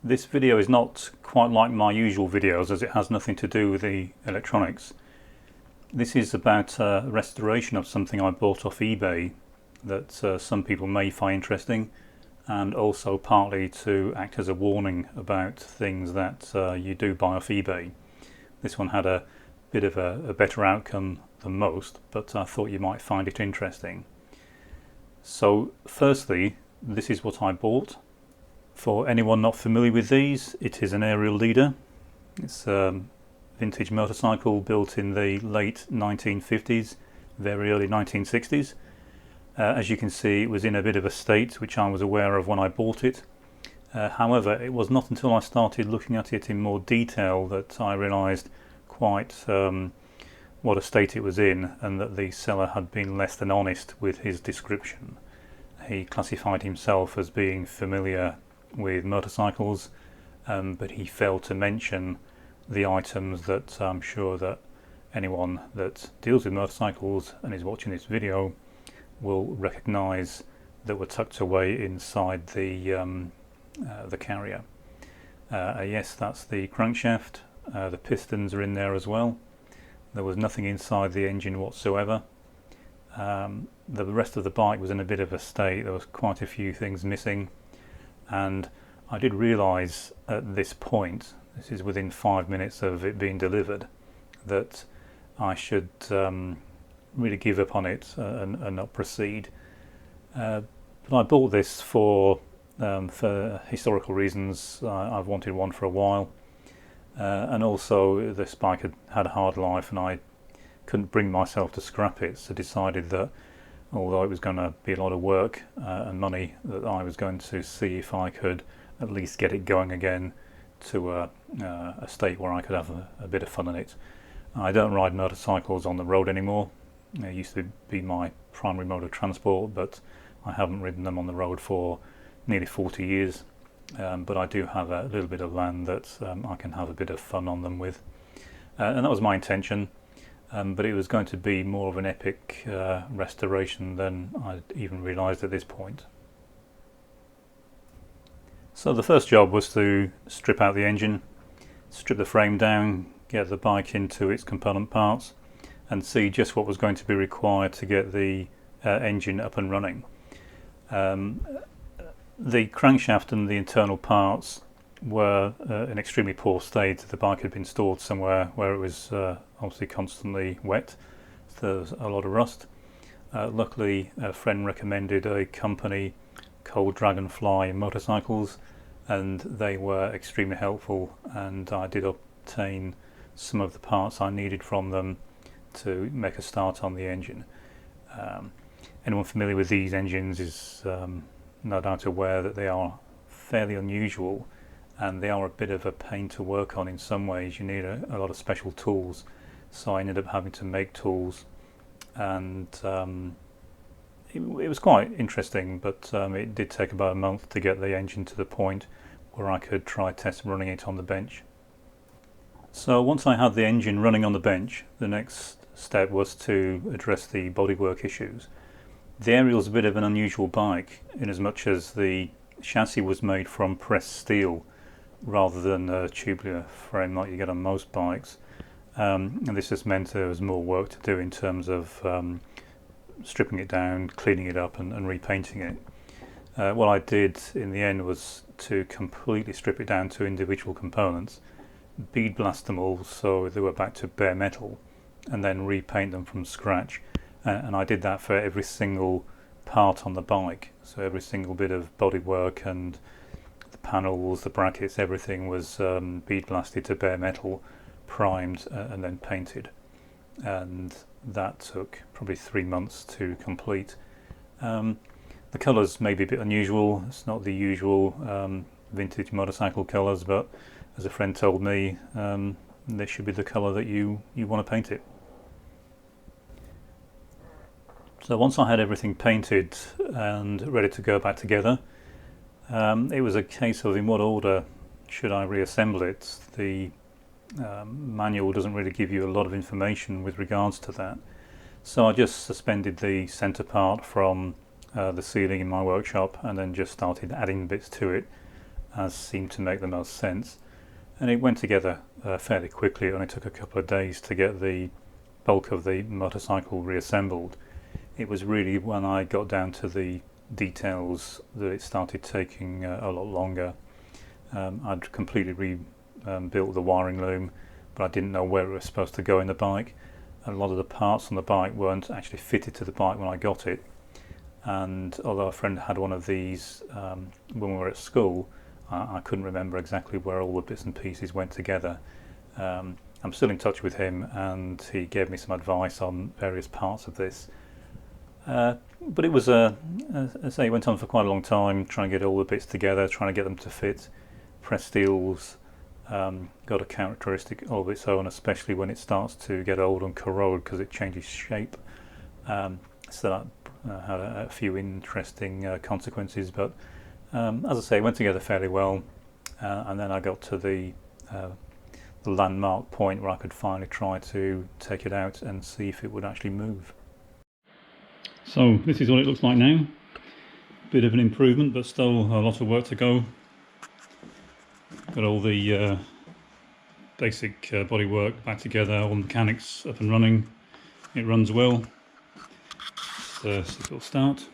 This video is not quite like my usual videos as it has nothing to do with the electronics. This is about a restoration of something I bought off eBay that some people may find interesting, and also partly to act as a warning about things that you do buy off eBay. This one had a bit of a better outcome than most, but I thought you might find it interesting. So firstly, this is what I bought. For anyone not familiar with these, it is an Ariel leader. It's a vintage motorcycle built in the late 1950s, very early 1960s. As you can see, it was in a bit of a state which I was aware of when I bought it. However, it was not until I started looking at it in more detail that I realised quite what a state it was in, and that the seller had been less than honest with his description. He classified himself as being familiar with motorcycles, but he failed to mention the items that I'm sure that anyone that deals with motorcycles and is watching this video will recognise that were tucked away inside the carrier. Yes, that's the crankshaft. The pistons are in there as well. There was nothing inside the engine whatsoever. The rest of the bike was in a bit of a state. There was quite a few things missing, and I did realise at this point, this is within 5 minutes of it being delivered, that I should really give up on it and not proceed. But I bought this for historical reasons. I've wanted one for a while, and also this bike had a hard life and I couldn't bring myself to scrap it, so decided that although it was going to be a lot of work and money, that I was going to see if I could at least get it going again to a state where I could have a bit of fun in it. I don't ride motorcycles on the road anymore. It used to be my primary mode of transport, but I haven't ridden them on the road for nearly 40 years. But I do have a little bit of land that I can have a bit of fun on them with. And that was my intention. But it was going to be more of an epic restoration than I'd even realised at this point. So the first job was to strip out the engine, strip the frame down, get the bike into its component parts, and see just what was going to be required to get the engine up and running. The crankshaft and the internal parts were in extremely poor state. The bike had been stored somewhere where it was obviously constantly wet, so there was a lot of rust. Luckily, a friend recommended a company called Dragonfly Motorcycles, and they were extremely helpful, and I did obtain some of the parts I needed from them to make a start on the engine. Anyone familiar with these engines is no doubt aware that they are fairly unusual, and they are a bit of a pain to work on in some ways. You need a lot of special tools, so I ended up having to make tools, and it was quite interesting, but it did take about a month to get the engine to the point where I could try test running it on the bench. So once I had the engine running on the bench, the next step was to address the bodywork issues. The Ariel's a bit of an unusual bike in as much as the chassis was made from pressed steel rather than a tubular frame like you get on most bikes, and this just meant there was more work to do in terms of stripping it down, cleaning it up and repainting it. What I did in the end was to completely strip it down to individual components, bead blast them all so they were back to bare metal, and then repaint them from scratch. And I did that for every single part on the bike, so every single bit of bodywork and the panels, the brackets, everything was bead blasted to bare metal, primed and then painted, and that took probably 3 months to complete. The colours may be a bit unusual. It's not the usual vintage motorcycle colours, but as a friend told me, this should be the colour that you want to paint it. So once I had everything painted and ready to go back together, it was a case of in what order should I reassemble it. The manual doesn't really give you a lot of information with regards to that, so I just suspended the centre part from the ceiling in my workshop and then just started adding bits to it as seemed to make the most sense, and it went together fairly quickly. It only took a couple of days to get the bulk of the motorcycle reassembled. It was really when I got down to the details that it started taking a lot longer. I'd completely rebuilt the wiring loom, but I didn't know where it was supposed to go in the bike. A lot of the parts on the bike weren't actually fitted to the bike when I got it, and although a friend had one of these when we were at school, I couldn't remember exactly where all the bits and pieces went together. I'm still in touch with him, and he gave me some advice on various parts of this. But it was, as I say, it went on for quite a long time, trying to get all the bits together, trying to get them to fit. Press steel's got a characteristic of its own, especially when it starts to get old and corrode, because it changes shape. So that had a few interesting consequences, but as I say, it went together fairly well, and then I got to the landmark point where I could finally try to take it out and see if it would actually move. So this is what it looks like now. Bit of an improvement, but still a lot of work to go. Got all the basic bodywork back together, all the mechanics up and running. It runs well. So it'll start.